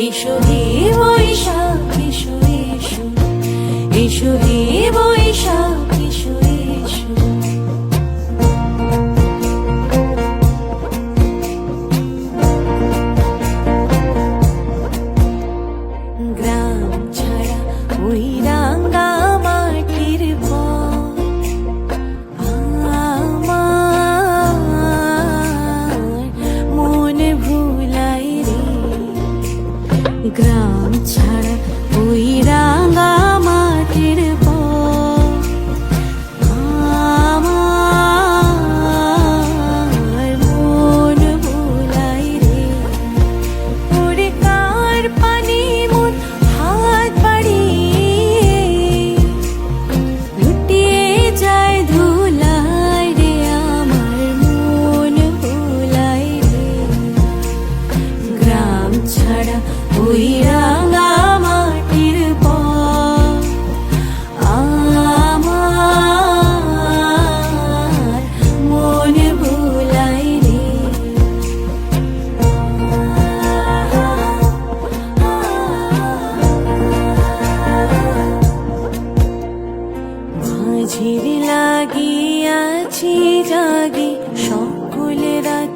এসো হে বৈশাখ এসো এসো, এসো হে বৈশাখ এসো এসো। গ্রাম ছাড়া ওই রাঙা মাটির পথ আমার মন ভুলাই রে। গ্রাম ছাড়া ওই রাঙা মাটির পথ আমার মন ভুলাই রে। ওরে কার পানি মন হাত বাড়িয়ে লুটিয়ে যায় ধুলায় রে, আমার মন ভুলাই রে। গ্রাম ছাড়া ওই রাঙা মাটির পথ আমার মন ভুলাই রে। মাঝির লাগিয়াছি জাগি সকল রাত